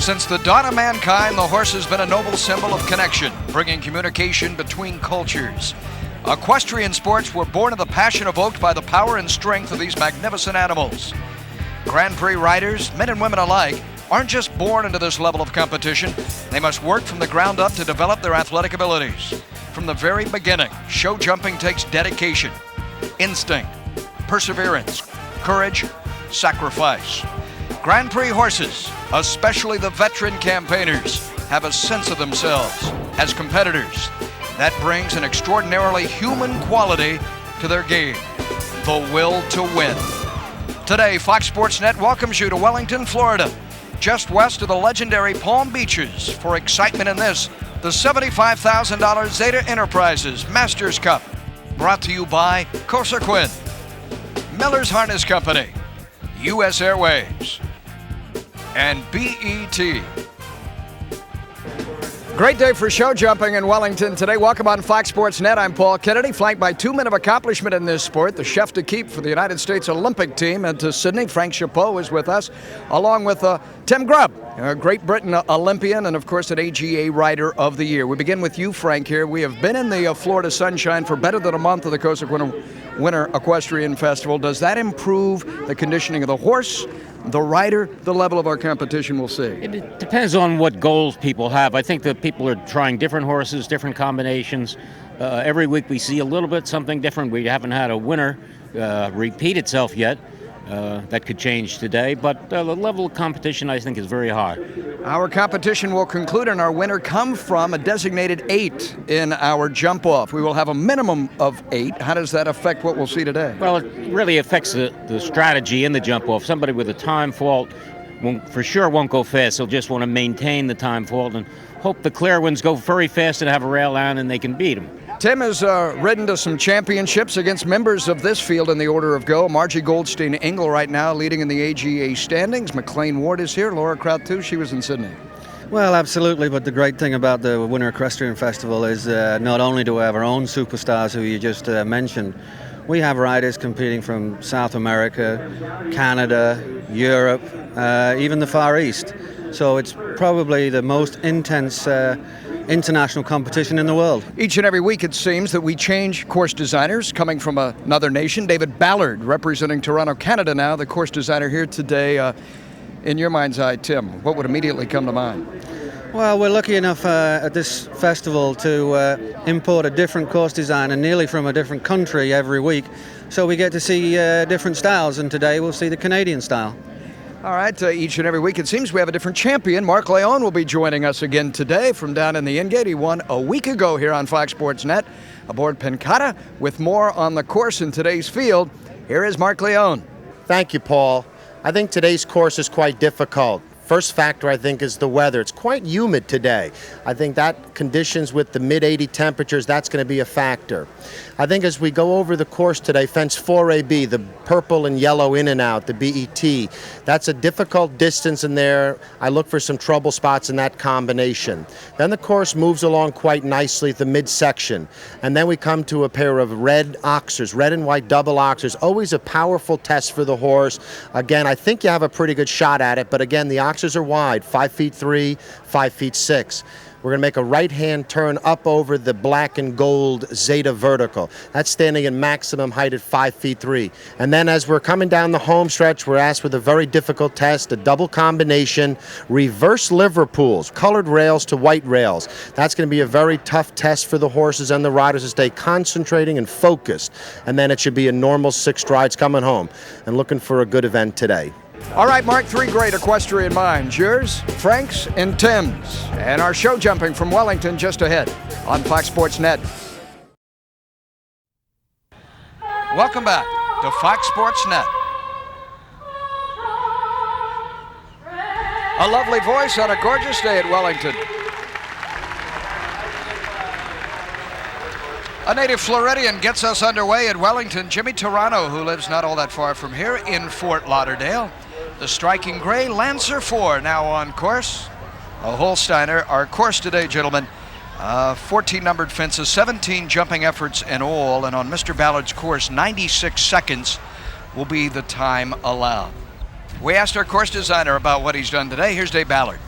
Since the dawn of mankind, the horse has been a noble symbol of connection, bringing communication between cultures. Equestrian sports were born of the passion evoked by the power and strength of these magnificent animals. Grand Prix riders, men and women alike, aren't just born into this level of competition. They must work from the ground up to develop their athletic abilities. From the very beginning, show jumping takes dedication, instinct, perseverance, courage, sacrifice. Grand Prix horses, especially the veteran campaigners, have a sense of themselves as competitors. That brings an extraordinarily human quality to their game, the will to win. Today, Fox Sports Net welcomes you to Wellington, Florida, just west of the legendary Palm Beaches, for excitement in this, the $75,000 ZADA Enterprises Masters Cup, brought to you by Equestrian, Miller's Harness Company, U.S. Airways, and BET. Great day for show jumping in Wellington today. Welcome on Fox Sports Net. I'm Paul Kennedy, flanked by two men of accomplishment in this sport, the chef de keep for the United States Olympic team, and to Sydney, Frank Chapeau is with us, along with Tim Grubb, a Great Britain Olympian and, of course, an AGA Rider of the Year. We begin with you, Frank, here. We have been in the Florida sunshine for better than a month of the Coast Winter Equestrian Festival. Does that improve the conditioning of the horse, the rider, the level of our competition? We'll see? It depends on what goals people have. I think that people are trying different horses, different combinations. Every week we see a little bit something different. We haven't had a winner repeat itself yet. That could change today, but the level of competition, I think, is very high. Our competition will conclude and our winner come from a designated 8 in our jump-off. We will have a minimum of 8. How does that affect what we'll see today? Well, it really affects the strategy in the jump-off. Somebody with a time fault for sure won't go fast. They'll just want to maintain the time fault and hope the clear ones go very fast and have a rail down and they can beat them. Tim has ridden to some championships against members of this field in the order of go. Margie Goldstein-Engle right now leading in the AGA standings. McLean Ward is here. Laura Kraut, too. She was in Sydney. Well, absolutely, but the great thing about the Winter Equestrian Festival is not only do we have our own superstars who you just mentioned, we have riders competing from South America, Canada, Europe, even the Far East. So it's probably the most intense international competition in the world. Each and every week it seems that we change course designers coming from another nation. David Ballard representing Toronto, Canada now, the course designer here today. In your mind's eye, Tim, what would immediately come to mind? Well, we're lucky enough at this festival to import a different course designer nearly from a different country every week. So we get to see different styles, and today we'll see the Canadian style. All right, each and every week it seems we have a different champion. Mark Leon will be joining us again today from down in the Ingate. He won a week ago here on Fox Sports Net aboard Pencata. With more on the course in today's field, here is Mark Leon. Thank you, Paul. I think today's course is quite difficult. First factor, I think, is the weather. It's quite humid today. I think that conditions with the mid-80 temperatures, that's going to be a factor. I think as we go over the course today, fence 4AB, the purple and yellow in and out, the BET, that's a difficult distance in there. I look for some trouble spots in that combination. Then the course moves along quite nicely at the midsection. And then we come to a pair of red oxers, red and white double oxers, always a powerful test for the horse. Again, I think you have a pretty good shot at it, but again, the oxers are wide, 5'3", 5'6". We're going to make a right-hand turn up over the black and gold ZADA vertical. That's standing in maximum height at 5'3". And then as we're coming down the home stretch, we're asked with a very difficult test, a double combination, reverse Liverpools, colored rails to white rails. That's going to be a very tough test for the horses and the riders to stay concentrating and focused. And then it should be a normal 6 strides coming home. And looking for a good event today. All right, Mark, 3 great equestrian minds. Yours, Frank's, and Tim's. And our show jumping from Wellington just ahead on Fox Sports Net. Welcome back to Fox Sports Net. A lovely voice on a gorgeous day at Wellington. A native Floridian gets us underway at Wellington. Jimmy Turano, who lives not all that far from here in Fort Lauderdale. The striking gray Lancer 4 now on course. A Holsteiner. Our course today, gentlemen, 14 numbered fences, 17 jumping efforts in all, and on Mr. Ballard's course, 96 seconds will be the time allowed. We asked our course designer about what he's done today. Here's Dave Ballard.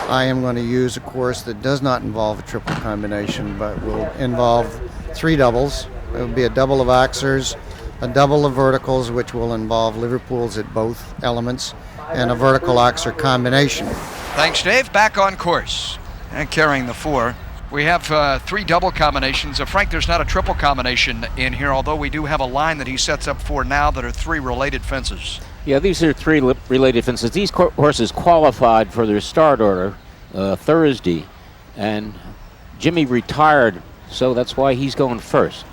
I am going to use a course that does not involve a triple combination, but will involve 3 doubles. It will be a double of Oxers, a double of verticals, which will involve Liverpools at both elements, and a vertical Oxer combination. Thanks, Dave. Back on course. And carrying the 4. We have 3 double combinations. Frank, there's not a triple combination in here, although we do have a line that he sets up for now that are 3 related fences. Yeah, these are 3 related fences. These horses qualified for their start order Thursday, and Jimmy retired, so that's why he's going first.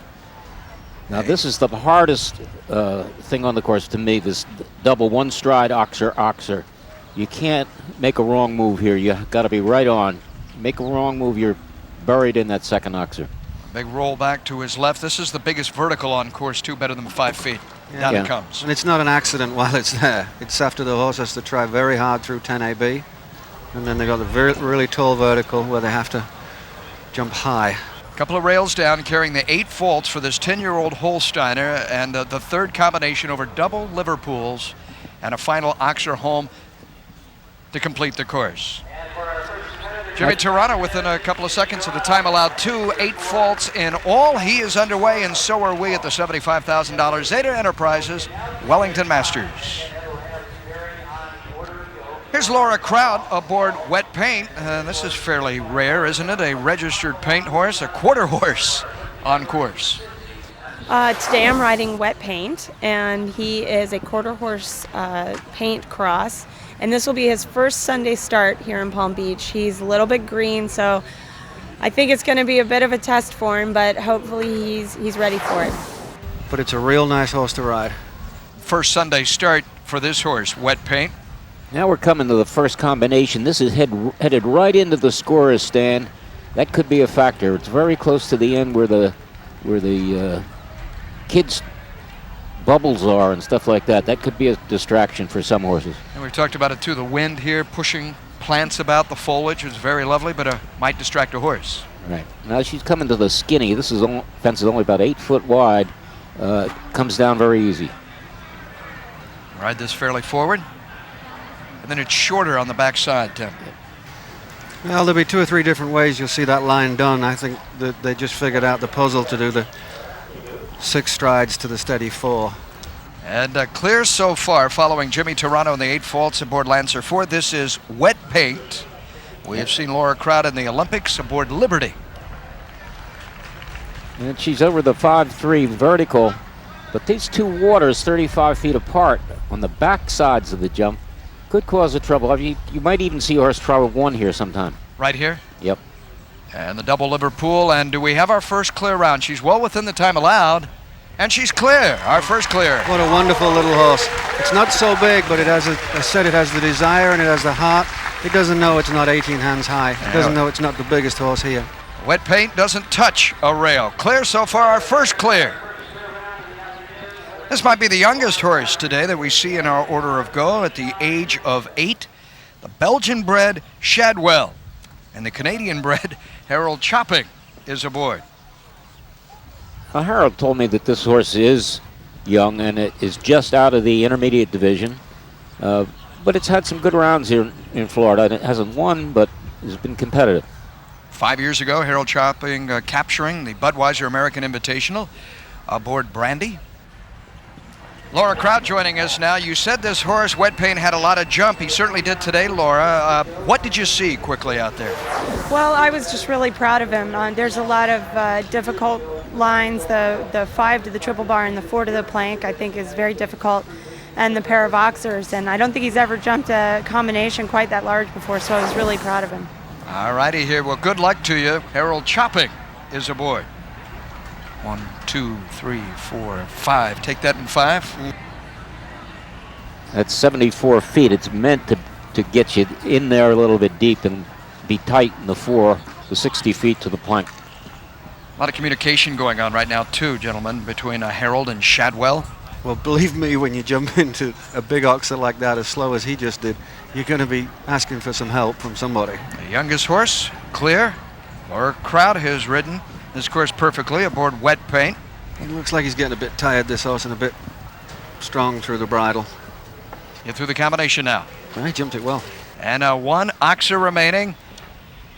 Now, this is the hardest thing on the course to me, this double 1 stride Oxer. You can't make a wrong move here. You got to be right on. Make a wrong move, you're buried in that second Oxer. Big roll back to his left. This is the biggest vertical on course, too, better than 5 feet. Down it comes. And it's not an accident while it's there. It's after the horse has to try very hard through 10AB. And then they've got the really tall vertical where they have to jump high. Couple of rails down, carrying the 8 faults for this 10-year-old Holsteiner, and the 3rd combination over double Liverpools, and a final Oxer home to complete the course. Jimmy Toronto within a couple of seconds of the time allowed 2, 8 faults in all. He is underway, and so are we at the $75,000 ZADA Enterprises Wellington Masters. Here's Laura Kraut aboard Wet Paint. This is fairly rare, isn't it? A registered paint horse, a quarter horse on course. Today I'm riding Wet Paint, and he is a quarter horse paint cross. And this will be his first Sunday start here in Palm Beach. He's a little bit green, so I think it's going to be a bit of a test for him, but hopefully he's ready for it. But it's a real nice horse to ride. First Sunday start for this horse, Wet Paint. Now we're coming to the first combination. This is headed right into the scorer's stand. That could be a factor. It's very close to the end where the kids' bubbles are and stuff like that. That could be a distraction for some horses. And we've talked about it too. The wind here pushing plants about, the foliage is very lovely, but might distract a horse. Right. Now she's coming to the skinny. This fence is only about 8 foot wide. Comes down very easy. Ride this fairly forward. And then it's shorter on the backside, Tim. Well, there'll be 2 or 3 different ways you'll see that line done. I think that they just figured out the puzzle to do the 6 strides to the steady 4. And clear so far, following Jimmy Toronto and the 8 faults aboard Lancer 4. This is Wet Paint. We have seen Laura Kraut in the Olympics aboard Liberty. And she's over the 5-3 vertical, but these 2 waters 35 feet apart on the back sides of the jump could cause a trouble. You might even see horse try 1 here sometime. Right here? Yep. And the double Liverpool, and do we have our first clear round? She's well within the time allowed, and she's clear, our first clear. What a wonderful little horse. It's not so big, but it has, I said, it has the desire and it has the heart. It doesn't know it's not 18 hands high. It doesn't know it's not the biggest horse here. Wet Paint doesn't touch a rail. Clear so far, our first clear. This might be the youngest horse today that we see in our order of go at the age of 8. The Belgian-bred Shadwell and the Canadian-bred Harold Chopping is aboard. Harold told me that this horse is young and it is just out of the intermediate division, but it's had some good rounds here in Florida. It hasn't won, but has been competitive. 5 years ago, Harold Chopping capturing the Budweiser American Invitational aboard Brandy. Laura Kraut joining us now. You said this horse, Wet Paint, had a lot of jump. He certainly did today, Laura. What did you see quickly out there? Well, I was just really proud of him. There's a lot of difficult lines. The 5 to the triple bar and the 4 to the plank, I think, is very difficult. And the pair of Oxers. And I don't think he's ever jumped a combination quite that large before, so I was really proud of him. All righty here. Well, good luck to you. Harold Chopping is aboard. 1, 2, 3, 4, 5. Take that in 5. That's 74 feet. It's meant to get you in there a little bit deep and be tight in the 4, the 60 feet to the plank. A lot of communication going on right now, too, gentlemen, between Harold and Shadwell. Well, believe me, when you jump into a big oxer like that as slow as he just did, you're going to be asking for some help from somebody. The youngest horse, clear. Laura Kraut has ridden this course perfectly aboard Wet Paint. It looks like he's getting a bit tired, this horse, and a bit strong through the bridle. Get through the combination now. Well, he jumped it well. And one oxer remaining.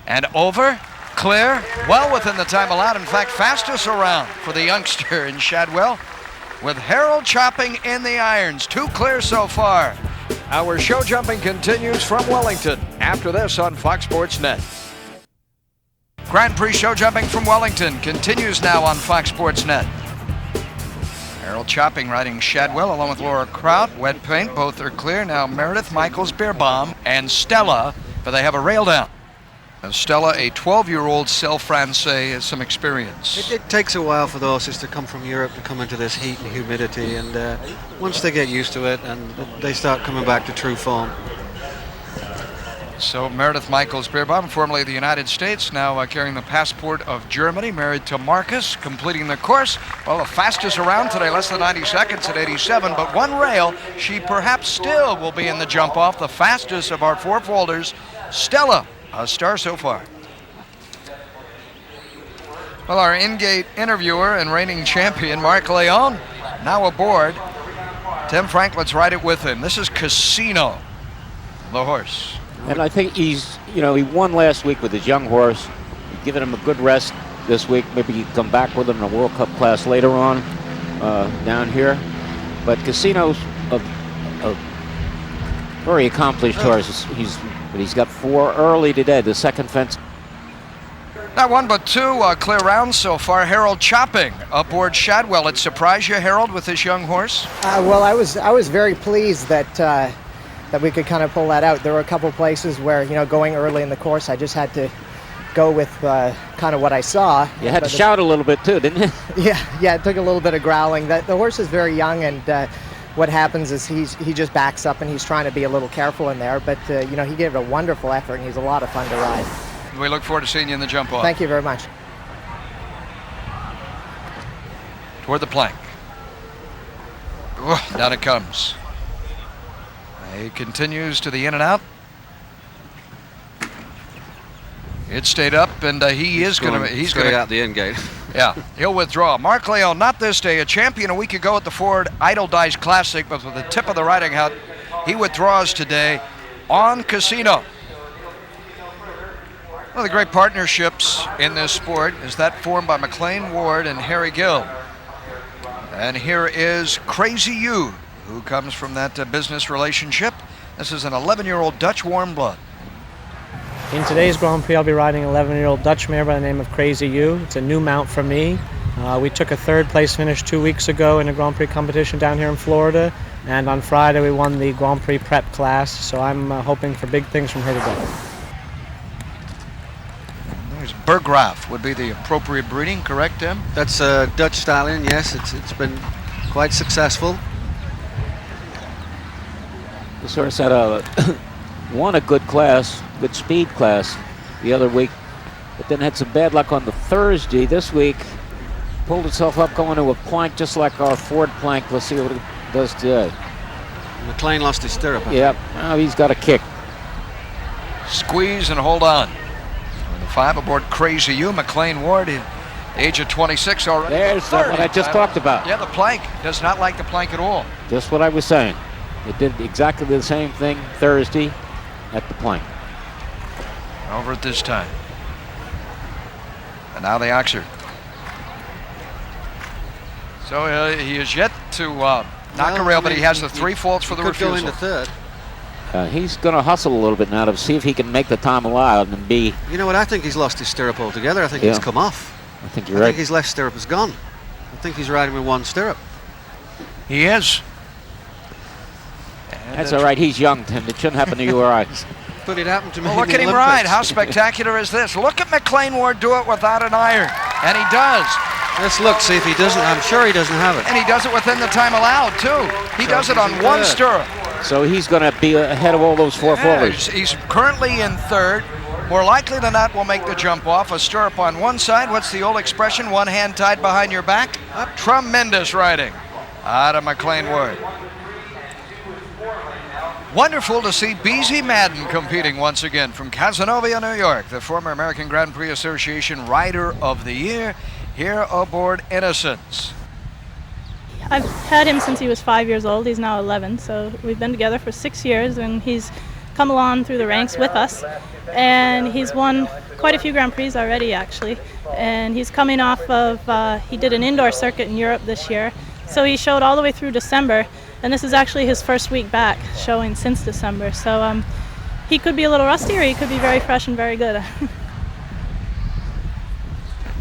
And over, clear, well within the time allowed. In fact, fastest around for the youngster in Shadwell, with Harold chopping in the irons. 2 clear so far. Our show jumping continues from Wellington after this on Fox Sports Net. Grand Prix show jumping from Wellington continues now on Fox Sports Net. Harold Chopping riding Shadwell along with Laura Kraut. Wet paint, both are clear. Now Meredith Michaels, Beerbaum, and Stella, but they have a rail down. And Stella, a 12-year-old Celle Francais, has some experience. It takes a while for the horses to come from Europe to come into this heat and humidity, and once they get used to it, and they start coming back to true form. So Meredith Michaels Beerbaum, formerly of the United States, now carrying the passport of Germany, married to Marcus, completing the course. Well, the fastest around today, less than 90 seconds at 87, but one rail, she perhaps still will be in the jump off. The fastest of our four-folders, Stella, a star so far. Well, our in-gate interviewer and reigning champion, Mark Leon, now aboard. Tim Franklin's right it with him. This is Casino, the horse. And I think he won last week with his young horse. He's given him a good rest this week. Maybe he can come back with him in a World Cup class later on down here. But Casino's a very accomplished horse. He's got 4 early today, the second fence. Not one but 2 clear rounds so far. Harold Chopping aboard Shadwell. It surprised you, Harold, with this young horse? Well, I was very pleased that we could kind of pull that out. There were a couple places where, going early in the course, I just had to go with kind of what I saw. You had to shout a little bit too, didn't you? Yeah, it took a little bit of growling. The horse is very young, and what happens is he just backs up and he's trying to be a little careful in there. But he gave it a wonderful effort, and he's a lot of fun to ride. We look forward to seeing you in the jump off. Thank you very much. Toward the plank. Down it comes. He continues to the in and out. It stayed up, and he's going to out the end gate. Yeah, he'll withdraw. Mark Leon, not this day, a champion a week ago at the Ford Idle Dice Classic, but with the tip of the riding hat, he withdraws today on Casino. One of the great partnerships in this sport is that formed by McLean Ward and Harry Gill. And here is Crazy You, who comes from that business relationship. This is an 11-year-old Dutch warm blood. In today's Grand Prix, I'll be riding an 11-year-old Dutch mare by the name of Crazy You. It's a new mount for me. We took a 3rd place finish 2 weeks ago in a Grand Prix competition down here in Florida, and on Friday we won the Grand Prix prep class, so I'm hoping for big things from her today. There's Berggraaf would be the appropriate breeding, correct, Tim? That's a Dutch stallion, yes. It's been quite successful. This horse had won a good speed class the other week, but then had some bad luck on the Thursday. This week, pulled itself up going to a plank just like our Ford plank. Let's see what it does today. McLean lost his stirrup. Yep, now he's got a kick. Squeeze and hold on. The 5 aboard Crazy You, McLean Ward, at the age of 26 already. There's what I just talked about. Yeah, the plank. Does not like the plank at all. Just what I was saying. It did exactly the same thing Thursday at the plank. Over at this time. And now the oxer. So he is yet to knock a rail, but he has the 3 faults for the refusal. Could go into 3rd. He's going to hustle a little bit now to see if he can make the time allowed and be... You know what? I think he's lost his stirrup altogether. I think he's come off. I think you're right. I think his left stirrup is gone. I think he's riding with 1 stirrup. He is. That's all right. He's young, Tim. It shouldn't happen to you or I. But it happened to me. Well, look at him ride. How spectacular is this? Look at McLean Ward do it without an iron. And he does. Let's look, see if he doesn't. I'm sure he doesn't have it. And he does it within the time allowed, too. He does it on 1 stirrup. So he's going to be ahead of all those 4-folders. He's currently in 3rd. More likely than not, will make the jump off. A stirrup on one side. What's the old expression? One hand tied behind your back. Tremendous riding out of McLean Ward. Wonderful to see Beezy Madden competing once again from Cazenovia, New York, the former American Grand Prix Association Rider of the Year, here aboard Innocence. I've had him since he was 5 years old. He's now 11, so we've been together for 6 years, and he's come along through the ranks with us, and he's won quite a few Grand Prix already, actually. And he's coming off of, he did an indoor circuit in Europe this year, so he showed all the way through December, and this is actually his first week back showing since December. So he could be a little rusty, or he could be very fresh and very good.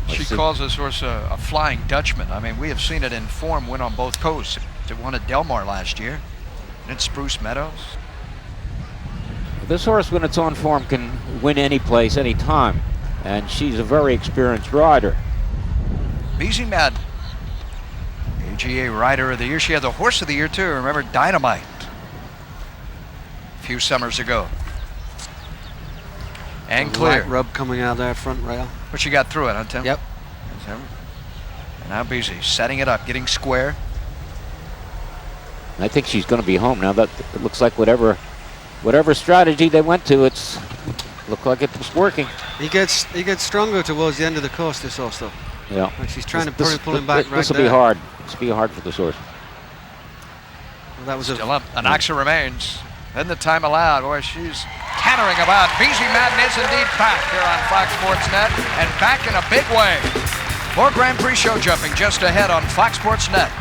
She calls this horse a Flying Dutchman. I mean, we have seen it in form win on both coasts. It won at Del Mar last year, and at Spruce Meadows. This horse, when it's on form, can win any place, any time, and she's a very experienced rider. Beezy Madden, AGA Rider of the Year. She had the Horse of the Year too. Remember Dynamite a few summers ago. And clear. Light rub coming out there, front rail. But she got through it, huh, Tim? Yep. And now Beezy setting it up, getting square. I think she's going to be home now. That it looks like whatever strategy they went to, it's looked like it was working. He gets stronger towards the end of the course, this horse, though. Yeah. Like she's trying to pull him back right This will be hard. This will be hard for this horse. Well, that was still up. Anaxa remains. Then the time allowed. Boy, she's cantering about. Beezy Madden is indeed back here on Fox Sports Net, and back in a big way. More Grand Prix show jumping just ahead on Fox Sports Net.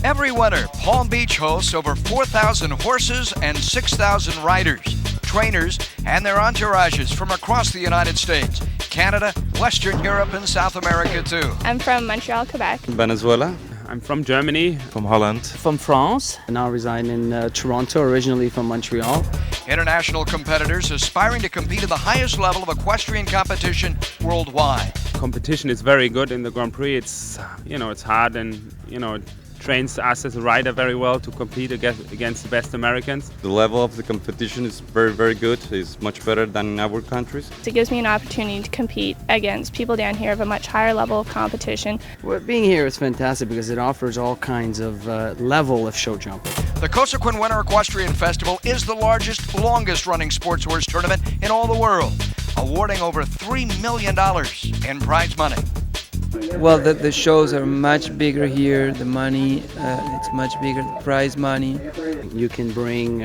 Every winter, Palm Beach hosts over 4,000 horses and 6,000 riders, trainers, and their entourages from across the United States, Canada, Western Europe, and South America too. I'm from Montreal, Quebec. Venezuela. I'm from Germany. From Holland. From France. I now reside in Toronto, originally from Montreal. International competitors aspiring to compete at the highest level of equestrian competition worldwide. Competition is very good in the Grand Prix. It's, it's hard, and, it trains us as a rider very well to compete against the best Americans. The level of the competition is very, very good. It's much better than in our countries. It gives me an opportunity to compete against people down here of a much higher level of competition. Well, being here is fantastic because it offers all kinds of level of show jumping. The Cosequin Winter Equestrian Festival is the largest, longest running sports horse tournament in all the world, awarding over $3 million in prize money. Well, the shows are much bigger here. The money, it's much bigger. The prize money. You can bring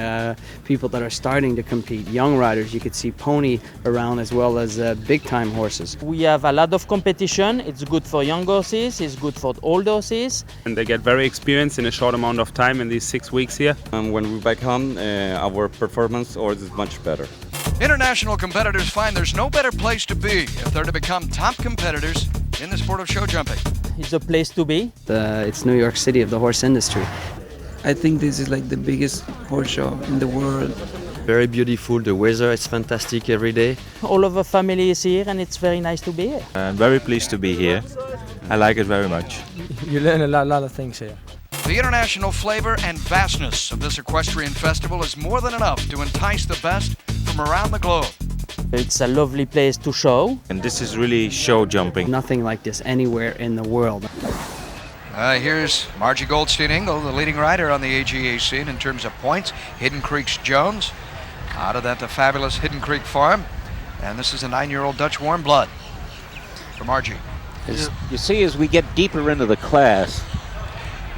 people that are starting to compete, young riders. You could see pony around as well as big-time horses. We have a lot of competition. It's good for young horses. It's good for old horses. And they get very experienced in a short amount of time in these 6 weeks here. When we're back home, our performance is much better. International competitors find there's no better place to be if they're to become top competitors in the sport of show jumping. It's a place to be. It's New York City of the horse industry. I think this is like the biggest horse show in the world. Very beautiful. The weather is fantastic every day. All of the family is here, and it's very nice to be here. I'm very pleased to be here. I like it very much. You learn a lot of things here. The international flavor and vastness of this equestrian festival is more than enough to entice the best from around the globe. It's a lovely place to show. And this is really show jumping. Nothing like this anywhere in the world. Here's Margie Goldstein-Ingle, the leading rider on the AGA scene in terms of points. Hidden Creek's Jones. Out of that, the fabulous Hidden Creek Farm. And this is a 9-year-old Dutch warm blood for Margie. As you see, as we get deeper into the class,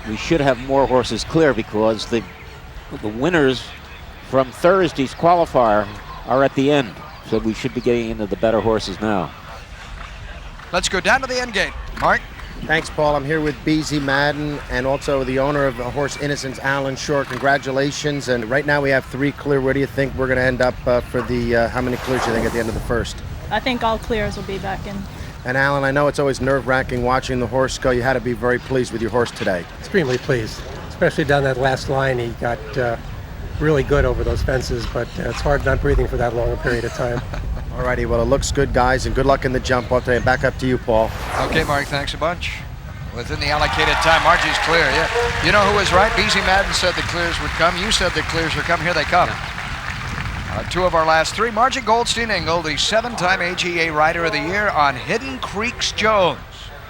we should have more horses clear because the winners from Thursday's qualifier are at the end. So we should be getting into the better horses now. Let's go down to the end gate. Mark? Thanks, Paul. I'm here with Beezy Madden and also the owner of Horse Innocence, Alan Shore. Congratulations. And right now we have 3 clear. Where do you think we're going to end up for the, how many clears do you think at the end of the first? I think all clears will be back in. And Alan, I know it's always nerve-wracking watching the horse go. You had to be very pleased with your horse today. Extremely pleased, especially down that last line. He got really good over those fences, but it's hard not breathing for that long a period of time. All righty, well, it looks good, guys, and good luck in the jump off today. Back up to you, Paul. Okay, Mark, thanks a bunch. Within the allocated time, Margie's clear. Yeah, you know who was right? Beezy Madden said the clears would come. You said the clears would come. Here they come. 2 of our last 3. Margie Goldstein-Ingle, the 7-time AGA Rider of the Year on Hidden Creek's Jones.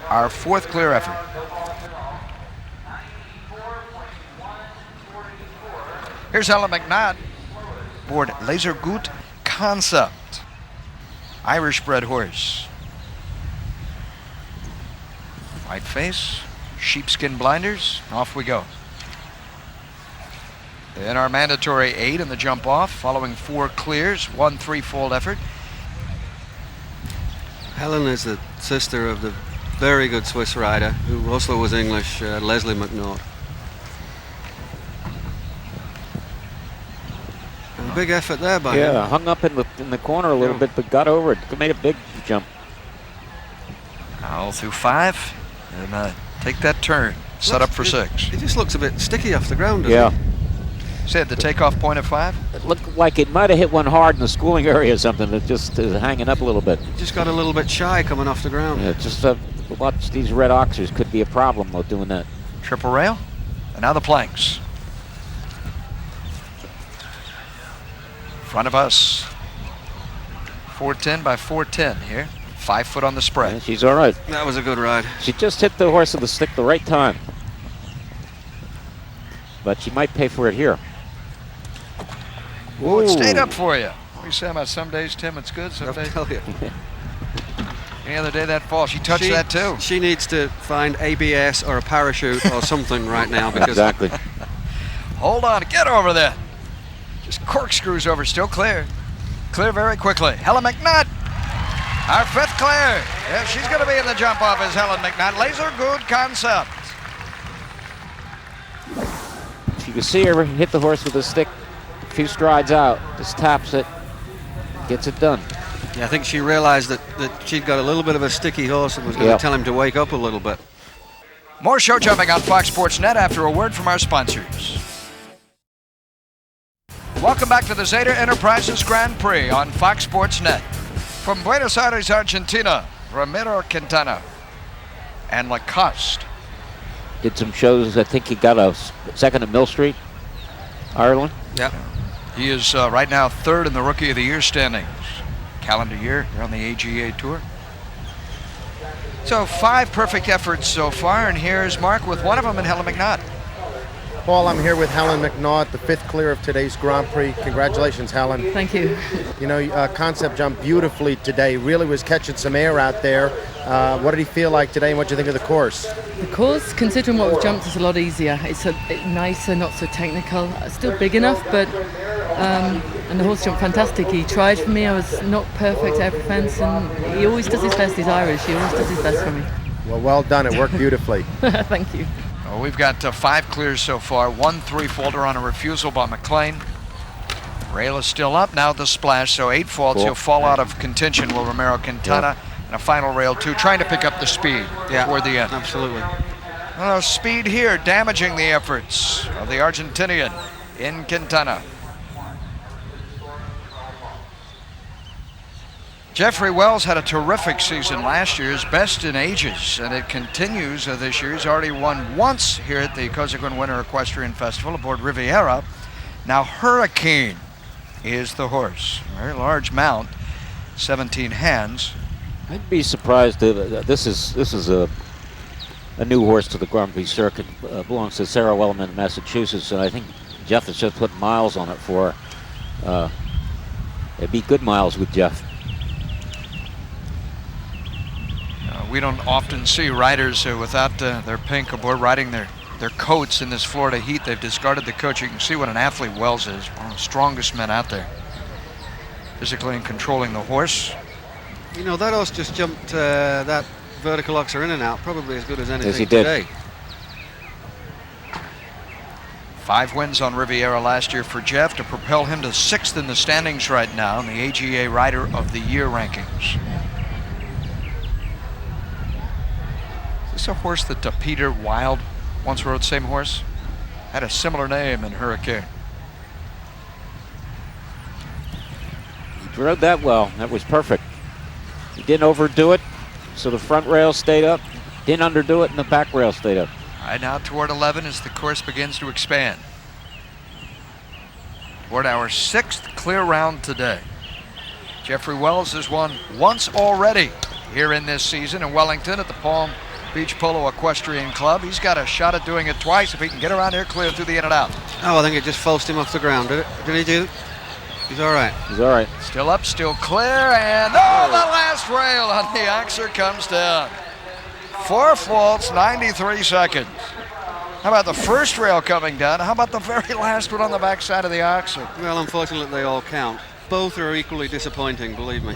Our 4th clear effort. Here's Ella McNabb aboard Laser Gut Concept. Irish bred horse. White face, sheepskin blinders, off we go. in our mandatory 8 in the jump off, following 4 clears, 1 3-fold effort. Helen is the sister of the very good Swiss rider who also was English, Leslie McNaught. A big effort there by him. Yeah, hung up in the corner a little bit, but got over it. Made a big jump. Now through 5 and take that turn. Set up for 6. He just looks a bit sticky off the ground, doesn't he? Said the takeoff point of 5? It looked like it might have hit one hard in the schooling area or something. It just is hanging up a little bit. Just got a little bit shy coming off the ground. Yeah, just watch these red oxers. Could be a problem with doing that. Triple rail. And now the planks. Front of us. 410 by 410 here. 5 foot on the spread. Yeah, she's all right. That was a good ride. She just hit the horse with the stick the right time. But she might pay for it here. Well, it stayed up for you. What do you say about some days, Tim, it's good, some days? I'll tell you. Any other day that falls, she touched that too. She needs to find ABS or a parachute or something right now. Because exactly. Hold on, get over there. Just corkscrews over, still clear. Clear very quickly. Helen McNutt, our 5th clear. Yeah, she's going to be in the jump off as Helen McNutt. Laser good concept. You can see her hit the horse with a stick a few strides out, just taps it, gets it done. Yeah, I think she realized that she'd got a little bit of a sticky horse and was going to tell him to wake up a little bit. More show jumping on Fox Sports Net after a word from our sponsors. Welcome back to the ZADA Enterprises Grand Prix on Fox Sports Net. From Buenos Aires, Argentina, Ramiro Quintana and Lacoste. Did some shows. I think he got a second at Mill Street, Ireland. Yeah. He is right now 3rd in the Rookie of the Year standings. Calendar year here on the AGA Tour. So 5 perfect efforts so far, and here's Mark with one of them in Helen McNutt. Paul, I'm here with Helen McNaught, the 5th clear of today's Grand Prix. Congratulations, Helen. Thank you. You know, concept jumped beautifully today. Really was catching some air out there. What did he feel like today, and what do you think of the course? The course, considering what we've jumped, is a lot easier. It's a bit nicer, not so technical. Still big enough, but and the horse jumped fantastic. He tried for me. I was not perfect at every fence, and he always does his best. He's Irish. He always does his best for me. Well done. It worked beautifully. Thank you. Well, we've got 5 clears so far. 1 3-folder on a refusal by McLean. Rail is still up. Now the splash, so 8 faults. Cool. He'll fall out of contention, will Ramiro Quintana. And a final rail, 2, trying to pick up the speed toward the end. Absolutely. Speed here, damaging the efforts of the Argentinian in Quintana. Jeffrey Wells had a terrific season last year, his best in ages, and it continues this year. He's already won once here at the Cosequin Winter Equestrian Festival aboard Riviera. Now Hurricane is the horse. Very large mount, 17 hands. I'd be surprised if this is a new horse to the Grand Prix circuit. Belongs to Sarah Wellman, Massachusetts, and I think Jeff has just put miles on it for her. It'd be good miles with Jeff. We don't often see riders without their pink aboard riding their coats in this Florida heat. They've discarded the coat. You can see what an athlete Wells is, one of the strongest men out there. Physically and controlling the horse. You know, that horse just jumped that vertical oxer in and out, probably as good as anything yes, he did. Today. 5 wins on Riviera last year for Jeff to propel him to 6th in the standings right now in the AGA Rider of the Year rankings. Is this a horse that Peter Wild once rode? Same horse? Had a similar name in Hurricane. He rode that well. That was perfect. He didn't overdo it, so the front rail stayed up. Didn't underdo it, and the back rail stayed up. All right, now toward 11 as the course begins to expand. Toward our 6th clear round today. Jeffrey Wells has won once already here in this season in Wellington at the Palm Beach Polo Equestrian Club. He's got a shot at doing it twice if he can get around here clear through the in and out. Oh, I think it just forced him off the ground, did it? Did he do? He's all right. He's all right. Still up, still clear, and the last rail on the oxer comes down. 4 faults, 93 seconds. How about the first rail coming down? How about the very last one on the backside of the oxer? Well, unfortunately, they all count. Both are equally disappointing, believe me.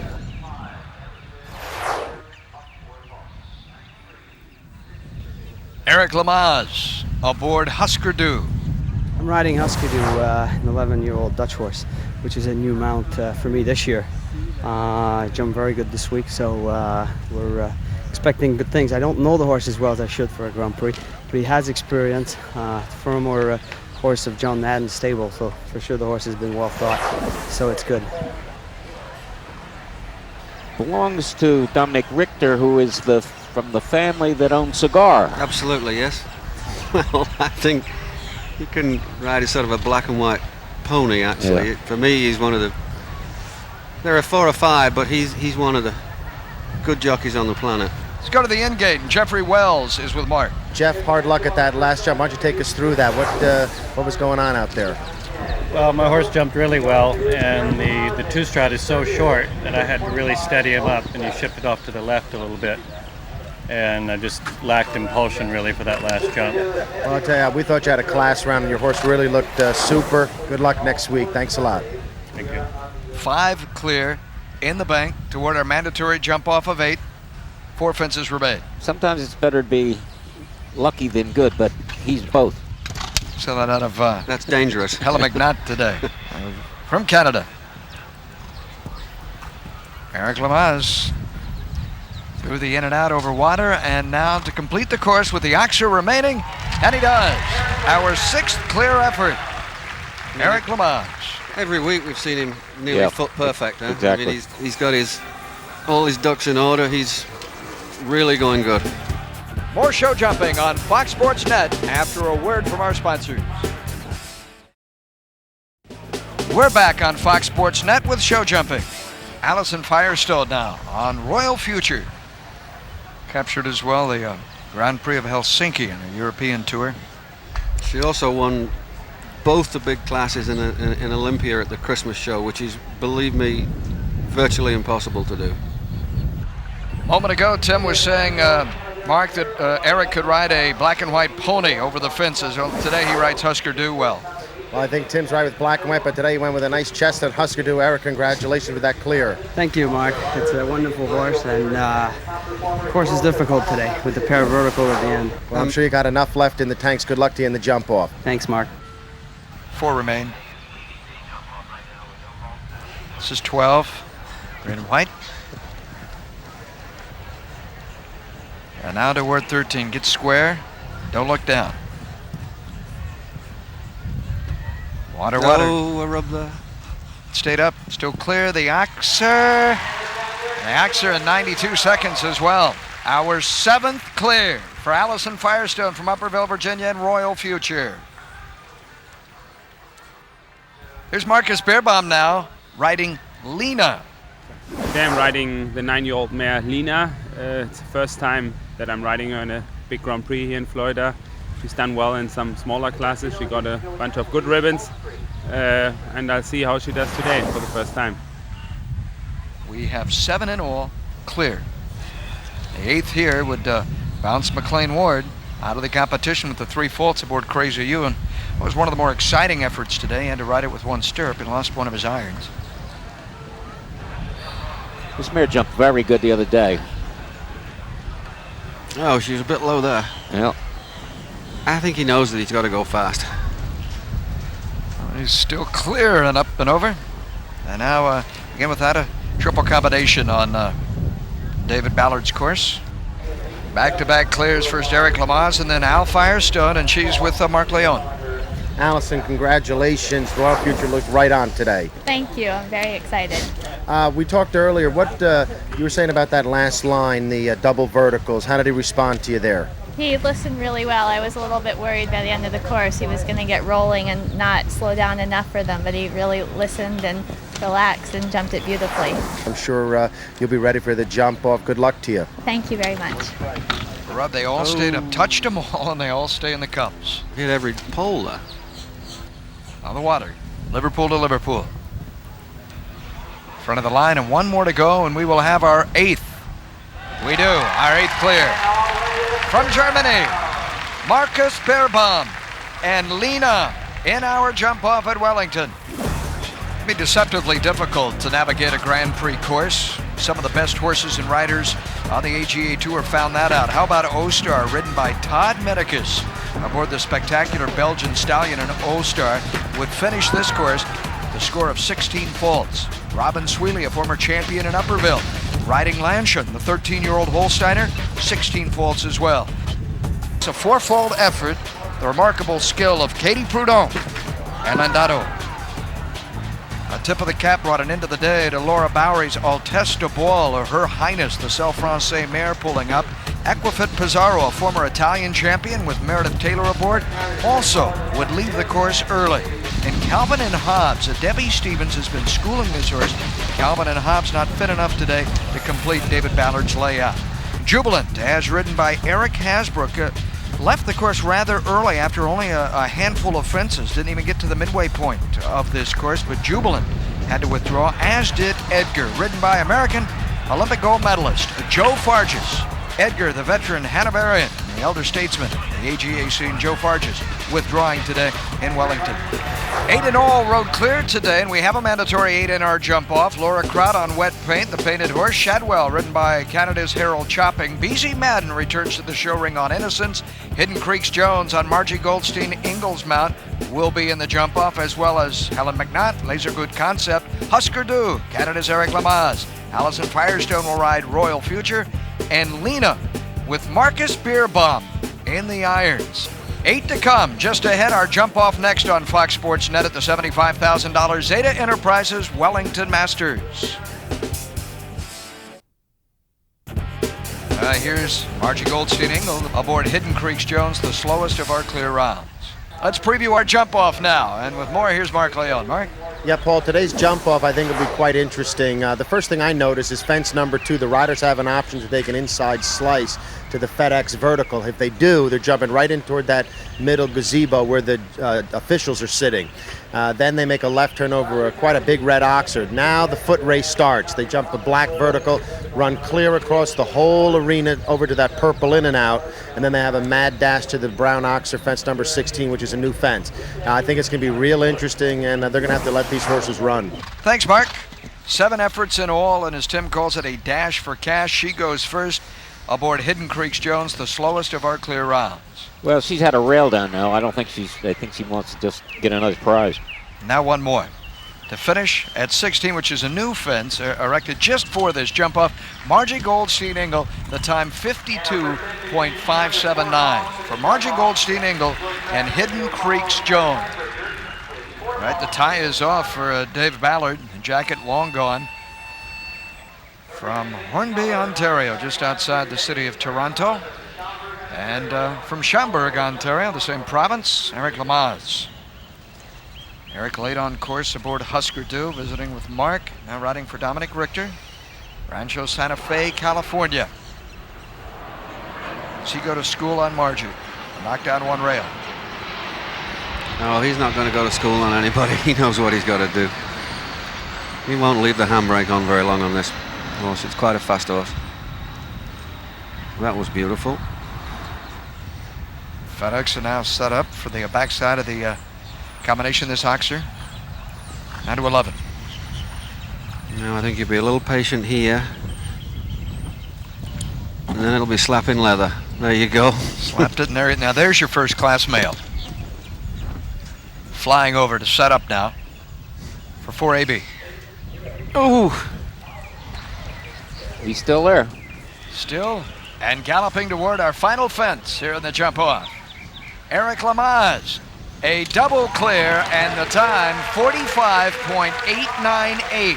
Eric Lamaze aboard Husker Du. I'm riding Husker Du, an 11-year-old Dutch horse, which is a new mount for me this year. I jumped very good this week, so we're expecting good things. I don't know the horse as well as I should for a Grand Prix, but he has experience. Former horse of John Madden's stable, so for sure the horse has been well thought, so it's good. Belongs to Dominic Richter, who is from the family that owns Cigar. Absolutely, yes. Well, I think he can ride a sort of a black and white pony, actually. Yeah. For me, he's one of the... There are 4 or 5, but he's one of the good jockeys on the planet. Let's go to the end gate, and Jeffrey Wells is with Mark. Jeff, hard luck at that last jump. Why don't you take us through that? What was going on out there? Well, my horse jumped really well, and the two-stride is so short that I had to really steady him up, and he shifted off to the left a little bit. And I just lacked impulsion, really, for that last jump. Well, I'll tell you, we thought you had a class round, and your horse really looked super. Good luck next week. Thanks a lot. Thank you. 5 clear in the bank toward our mandatory jump off of 8. 4 fences remain. Sometimes it's better to be lucky than good, but he's both. So that out of that's dangerous. Hella McNutt today from Canada. Eric Lamaze through the in and out over water, and now to complete the course with the oxer remaining, and he does. Our 6th clear effort. Eric Lamaze. Every week we've seen him nearly foot perfect. Huh? Exactly. I mean, he's got all his ducks in order. He's really going good. More show jumping on Fox Sports Net after a word from our sponsors. We're back on Fox Sports Net with show jumping. Alison Firestone now on Royal Future. Captured as well the Grand Prix of Helsinki in a European tour. She also won both the big classes in Olympia at the Christmas show, which is, believe me, virtually impossible to do. A moment ago, Tim was saying, Mark, that Eric could ride a black and white pony over the fences. Well, today he rides Husker Du well. Well, I think Tim's right with black and white, but today he went with a nice chest at Husker Du. Eric, congratulations with that clear. Thank you, Mark. It's a wonderful horse, and the course is difficult today with the pair vertical at the end. Well, I'm sure you got enough left in the tanks. Good luck to you in the jump off. Thanks, Mark. 4 remain. This is 12. Red and white. And now to word 13. Get square. Don't look down. Water. Oh, a rub there. Stayed up. Still clear. The oxer. The oxer in 92 seconds as well. Our 7th clear for Alison Firestone from Upperville, Virginia and Royal Future. Here's Marcus Beerbaum now riding Lena. Today I'm riding the 9-year-old mare Lena. It's the first time that I'm riding her in a big Grand Prix here in Florida. She's done well in some smaller classes. She got a bunch of good ribbons. And I'll see how she does today for the first time. We have 7 in all clear. The 8th here would bounce McLean Ward out of the competition with the 3 faults aboard Crazy You, and it was one of the more exciting efforts today. He had to ride it with 1 stirrup. He lost one of his irons. This mare jumped very good the other day. Oh, she was a bit low there. Yeah. I think he knows that he's got to go fast. Well, he's still clear and up and over. And now, again, without a triple combination on David Ballard's course. Back-to-back clears, first Eric Lamaze and then Al Firestone, and she's with Mark Leone. Allison, congratulations. Royal Future looked right on today. Thank you. I'm very excited. We talked earlier. What you were saying about that last line, the double verticals. How did he respond to you there? He listened really well. I was a little bit worried by the end of the course he was going to get rolling and not slow down enough for them, but he really listened and relaxed and jumped it beautifully. I'm sure you'll be ready for the jump off. Good luck to you. Thank you very much. Rob, they all stayed up, touched them all, and they all stay in the cups. Hit every pole there. On the water, Liverpool to Liverpool. Front of the line, and 1 more to go, and we will have our 8th. We do, our 8th clear. From Germany, Marcus Beerbaum and Lena in our jump off at Wellington. It'd be deceptively difficult to navigate a Grand Prix course. Some of the best horses and riders on the AGA Tour found that out. How about O-Star, ridden by Todd Medicus aboard the spectacular Belgian stallion, and O-Star would finish this course with a score of 16 faults. Robin Sweely, a former champion in Upperville, riding Lanshan, the 13-year-old Holsteiner, 16 faults as well. It's a fourfold effort, the remarkable skill of Katie Prudhomme and Landado. A tip of the cap brought an end to the day to Laura Bowery's Altesse de Bois, or Her Highness, the Selle Francais mare, pulling up. Equifit Pizarro, a former Italian champion with Meredith Taylor aboard, also would leave the course early. And Calvin and Hobbs, Debbie Stevens has been schooling this horse. Calvin and Hobbs not fit enough today to complete David Ballard's layout. Jubilant, as ridden by Eric Hasbrook, left the course rather early after only a handful of fences. Didn't even get to the midway point of this course, but Jubilant had to withdraw, as did Edgar, ridden by American Olympic gold medalist Joe Farges. Edgar, the veteran Hanoverian, the elder statesman, the AGA scene, Joe Farges, withdrawing today in Wellington. 8 in all rode clear today, and we have a mandatory 8 in our jump-off. Laura Kraut on wet paint, the painted horse. Shadwell, ridden by Canada's Harold Chopping. BZ Madden returns to the show ring on Innocence. Hidden Creeks Jones on Margie Goldstein Ingalls Mount will be in the jump-off, as well as Helen McNaught, Laser Good Concept. Husker Du, Canada's Eric Lamaze. Allison Firestone will ride Royal Future. And Lena with Marcus Beerbaum in the irons. 8 to come. Just ahead, our jump off next on Fox Sports Net at the $75,000 ZADA Enterprises Wellington Masters. Here's Margie Goldstein Ingle aboard Hidden Creeks Jones, the slowest of our clear rounds. Let's preview our jump off now. And with more, here's Mark Leon. Mark? Yeah, Paul, today's jump off I think will be quite interesting. The first thing I notice is fence number 2. The riders have an option to take an inside slice to the FedEx vertical. If they do, they're jumping right in toward that middle gazebo where the officials are sitting. Then they make a left turn over quite a big red oxer. Now the foot race starts. They jump the black vertical, run clear across the whole arena over to that purple in and out, and then they have a mad dash to the brown oxer, fence number 16, which is a new fence. I think it's going to be real interesting, and they're going to have to let these horses run. Thanks, Mark. 7 efforts in all, and as Tim calls it, a dash for cash. She goes first aboard Hidden Creeks Jones, the slowest of our clear rounds. Well, she's had a rail down now. I think she wants to just get another prize. Now one more to finish at 16, which is a new fence erected just for this jump off. Margie Goldstein Ingle, the time 52.579 for Margie Goldstein Ingle and Hidden Creeks Jones. Right, the tie is off for Dave Ballard, jacket long gone. From Hornby, Ontario, just outside the city of Toronto. And from Schaumburg, Ontario, the same province, Eric Lamaze. Eric late on course aboard Husker Du, visiting with Mark, now riding for Dominic Richter. Rancho Santa Fe, California. Does he go to school on Margie? Knocked down one rail. No, he's not going to go to school on anybody. He knows what he's got to do. He won't leave the handbrake on very long on this horse. It's quite a fast horse. That was beautiful. FedEx are now set up for the backside of the combination, this oxer. 9 to 11. Now I think you'll be a little patient here. And then it'll be slapping leather. There you go. Slapped it in there. Now there's your first class male. Flying over to set up now for 4AB. Ooh. He's still there. Still, and galloping toward our final fence here in the jump off. Eric Lamaze, a double clear, and the time 45.898.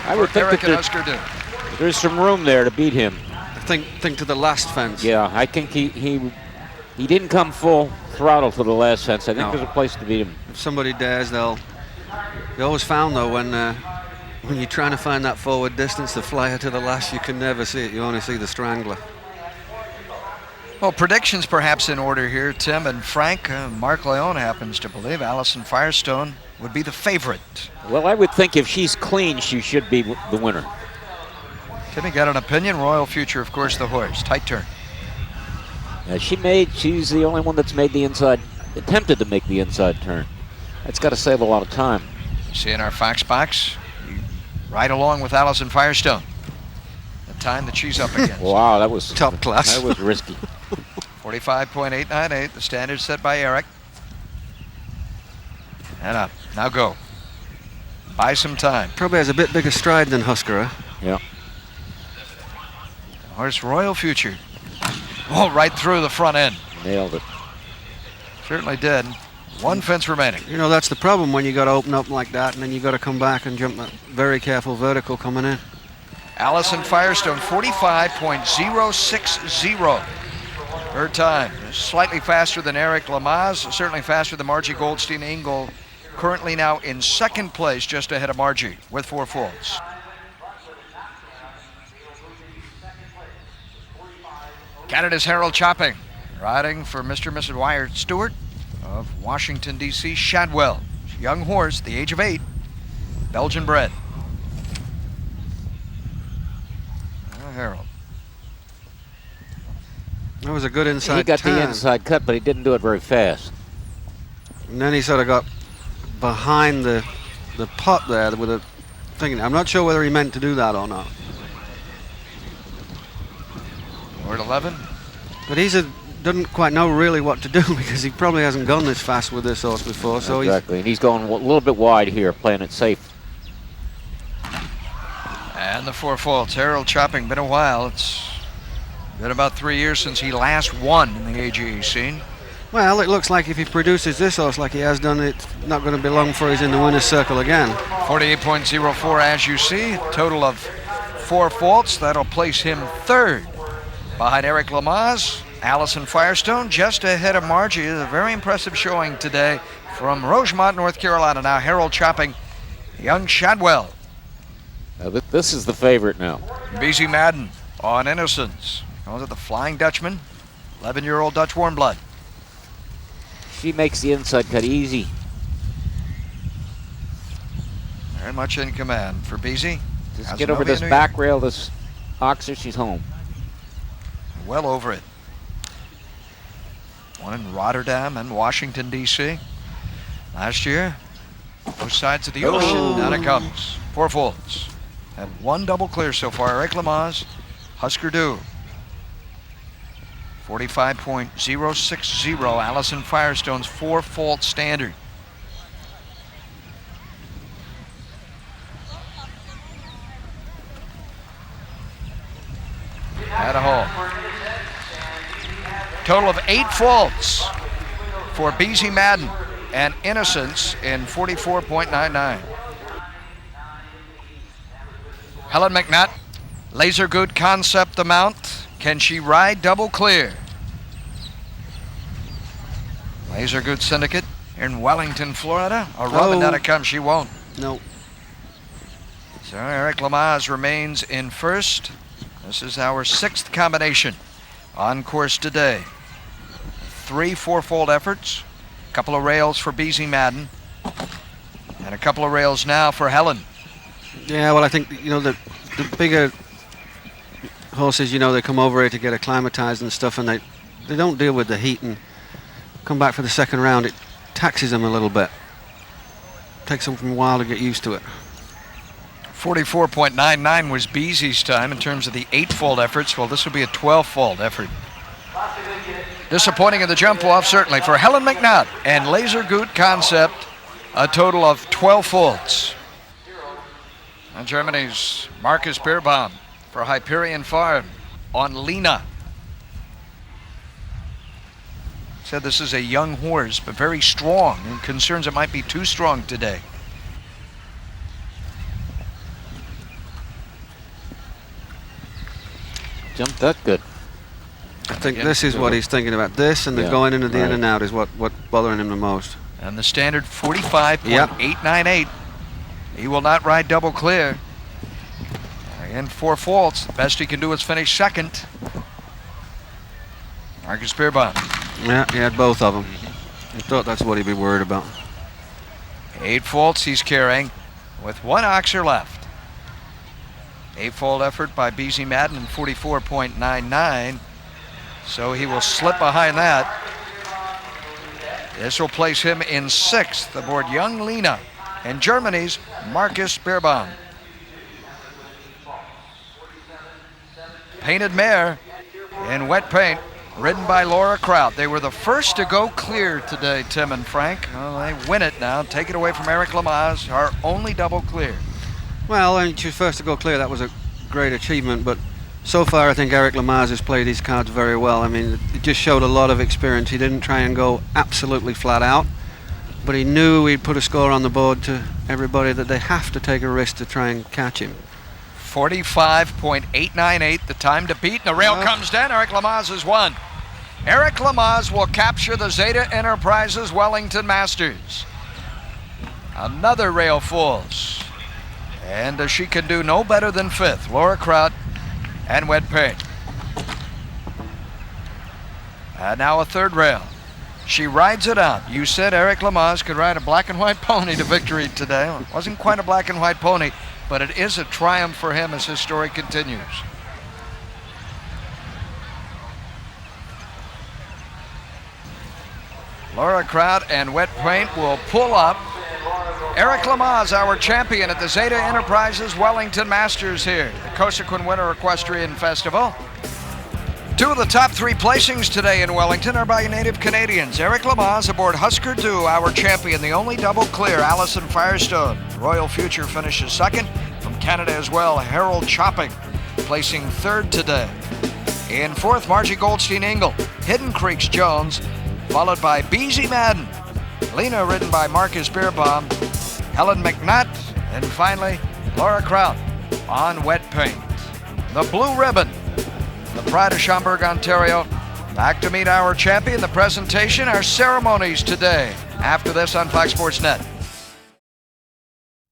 I would think Eric that and Husker Du. there's some room there to beat him. Think to the last fence. Yeah, I think he didn't come full throttle to the last fence. I think there's a place to beat him. If somebody dares, they'll. You always found though when you're trying to find that forward distance, the flyer to the last, you can never see it. You only see the strangler. Well, predictions perhaps in order here, Tim and Frank. Mark Leon happens to believe Allison Firestone would be the favorite. Well, I would think if she's clean, she should be the winner. Timmy got an opinion. Royal Future, of course, the horse. Tight turn. She's the only one that's made the inside, attempted to make the inside turn. That's got to save a lot of time. See in our fax box, right along with Allison Firestone. The time that she's up against. Wow, that was top class. That was risky. 45.898, the standard set by Eric. And up. Now go. Buy some time. Probably has a bit bigger stride than Husker. Yeah. Horse Royal Future. Oh, right through the front end. Nailed it. Certainly did. One fence remaining. You know, that's the problem when you got to open up like that, and then you got to come back and jump that very careful vertical coming in. Allison Firestone, 45.060. Her time. Slightly faster than Eric Lamaze, certainly faster than Margie Goldstein-Engel. Currently now in second place, just ahead of Margie with 4 faults. Canada's Harold Chopping, riding for Mr. and Mrs. Wyatt Stewart of Washington, D.C. Shadwell, young horse, the age of 8, Belgian bred. Harold. That was a good inside He got turn. the inside cut, but he didn't do it very fast. And then he sort of got behind the pot there with a thing. I'm not sure whether he meant to do that or not. We're at 11. But doesn't quite know really what to do because he probably hasn't gone this fast with this horse before. So exactly, and he's going a little bit wide here, playing it safe. And the 4 faults. Harold Chopping, been a while. It's been about 3 years since he last won in the AGA scene. Well, it looks like if he produces this horse like he has done, it's not going to be long before he's in the winner's circle again. 48.04 as you see. Total of 4 faults. That'll place him 3rd behind Eric Lamaze. Allison Firestone just ahead of Margie. A very impressive showing today from Rosemont, North Carolina. Now Harold Chopping, young Shadwell. Now this is the favorite now. BZ Madden on Innocence. Goes at the Flying Dutchman, 11-year-old Dutch warm blood. She makes the inside cut easy. Very much in command for BZ. Just get over this back rail, this oxer, she's home. Well over it. One in Rotterdam and Washington, D.C. Last year, both sides of the ocean. Down it comes. 4 faults. And 1 double clear so far. Eric Lamaze, Husker Du. 45.060. Allison Firestone's 4 fault standard. At a hole. Total of 8 faults for BZ Madden and Innocence in 44.99. Helen McNutt, Laser Good Concept the mount. Can she ride double clear? Laser Good Syndicate in Wellington, Florida. A rub and down it comes. She won't. No. So Eric Lamaze remains in first. This is our 6th combination on course today. 3 4-fold efforts, a couple of rails for BZ Madden, and a couple of rails now for Helen. Yeah, well, I think, you know, the bigger horses, you know, they come over here to get acclimatized and stuff, and they don't deal with the heat and come back for the second round. It taxes them a little bit. Takes them a while to get used to it. 44.99 was BZ's time in terms of the 8-fold efforts. Well, this will be a 12-fold effort. Disappointing in the jump off, certainly, for Helen McNutt and Laser Good Concept, a total of 12 faults. And Germany's Marcus Beerbaum for Hyperion Farm on Lena. Said this is a young horse, but very strong, and concerns it might be too strong today. Jumped that good. I think this is what he's thinking about. This and the going into the in and out is what's bothering him the most. And the standard 45.898. He will not ride double clear. Again, 4 faults. The best he can do is finish second. Marcus Beerbaum. Yeah, he had both of them. I thought that's what he'd be worried about. 8 faults he's carrying with 1 oxer left. 8-fold effort by BZ Madden in 44.99. So he will slip behind that. This will place him in 6th aboard young Lena and Germany's Marcus Beerbaum. Painted mare in wet paint, ridden by Laura Kraut. They were the first to go clear today, Tim and Frank. Well, they win it now. Take it away from Eric Lamaze, our only double clear. Well, when she was first to go clear, that was a great achievement, but so far I think Eric Lamaze has played his cards very well. I mean, it just showed a lot of experience. He didn't try and go absolutely flat out, but he knew he'd put a score on the board to everybody that they have to take a risk to try and catch him. 45.898, the time to beat. And the rail comes down. Eric Lamaze has won. Eric Lamaze will capture the ZADA Enterprises Wellington Masters. Another rail falls. And she can do no better than 5th. Laura Kraut and wet paint. And now a 3rd rail. She rides it out. You said Eric Lamaze could ride a black and white pony to victory today. Well, it wasn't quite a black and white pony, but it is a triumph for him as his story continues. Laura Kraut and wet paint will pull up. Eric Lamaze, our champion at the ZADA Enterprises Wellington Masters here, the Cosequin Winter Equestrian Festival. 2 of the top 3 placings today in Wellington are by native Canadians. Eric Lamaze aboard Husker Du, our champion, the only double clear, Allison Firestone. Royal Future finishes 2nd. From Canada as well, Harold Chopping, placing 3rd today. In 4th, Margie Goldstein-Ingle, Hidden Creeks Jones, followed by Beezy Madden. Lena ridden by Marcus Beerbaum, Helen McNutt, and finally Laura Kraut on wet paint. The blue ribbon, the Pride of Schaumburg, Ontario. Back to meet our champion, the presentation, our ceremonies today. After this on Fox Sports Net.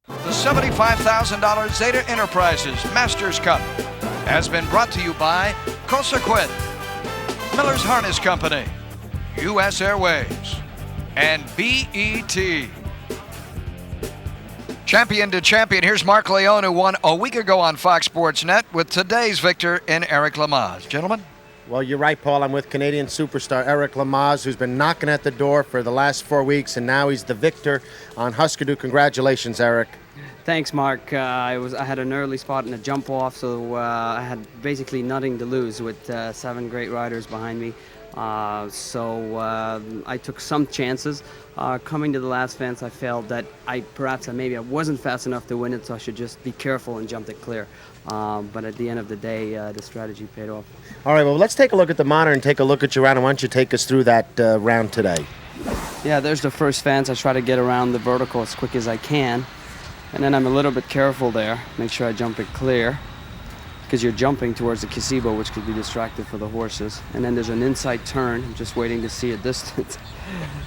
The $75,000 ZADA Enterprises Masters Cup has been brought to you by Cosequin, Miller's Harness Company, U.S. Airways, and BET. Champion to champion, here's Mark Leone, who won a week ago on Fox Sports Net with today's victor in Eric Lamaze. Gentlemen? Well, you're right, Paul. I'm with Canadian superstar Eric Lamaze, who's been knocking at the door for the last 4 weeks, and now he's the victor on Husker Du. Congratulations, Eric. Thanks, Mark. I had an early spot in a jump off, so I had basically nothing to lose with 7 great riders behind me. So I took some chances. Coming to the last fence, I felt that maybe I wasn't fast enough to win it, so I should just be careful and jump it clear. But at the end of the day, the strategy paid off. All right, well, let's take a look at the monitor and take a look at your round. And why don't you take us through that round today? Yeah, there's the first fence. I try to get around the vertical as quick as I can. And then I'm a little bit careful there. Make sure I jump it clear, because you're jumping towards the gazebo, which could be distracted for the horses. And then there's an inside turn. I'm just waiting to see a distance.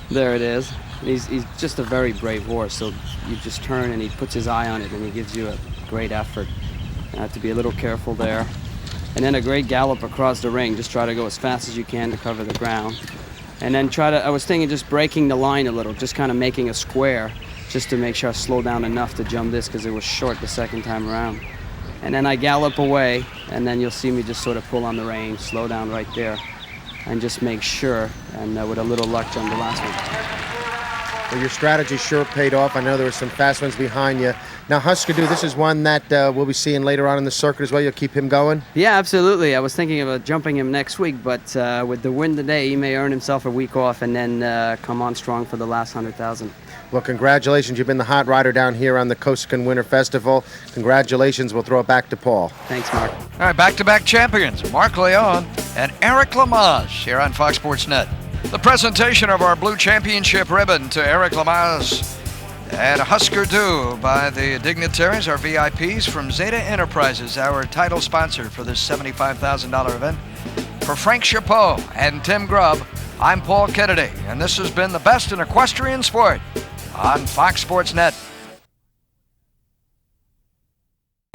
There it is. And he's just a very brave horse. So you just turn and he puts his eye on it and he gives you a great effort. You have to be a little careful there. And then a great gallop across the ring. Just try to go as fast as you can to cover the ground. And then I was thinking just breaking the line a little, just kind of making a square, just to make sure I slow down enough to jump this, because it was short the second time around. And then I gallop away, and then you'll see me just sort of pull on the rein, slow down right there, and just make sure, and with a little luck, jump the last one. Well, your strategy sure paid off. I know there were some fast ones behind you. Now, Husker Du, this is one that we'll be seeing later on in the circuit as well. You'll keep him going? Yeah, absolutely. I was thinking about jumping him next week, but with the win today, he may earn himself a week off and then come on strong for the last 100,000. Well, congratulations. You've been the hot rider down here on the Cosequin Winter Festival. Congratulations. We'll throw it back to Paul. Thanks, Mark. All right, back-to-back champions, Mark Leone and Eric Lamaze here on Fox Sports Net. The presentation of our blue championship ribbon to Eric Lamaze and Husker Du by the dignitaries, our VIPs from ZADA Enterprises, our title sponsor for this $75,000 event. For Frank Chapeau and Tim Grubb, I'm Paul Kennedy, and this has been the best in equestrian sport on Fox Sports Net.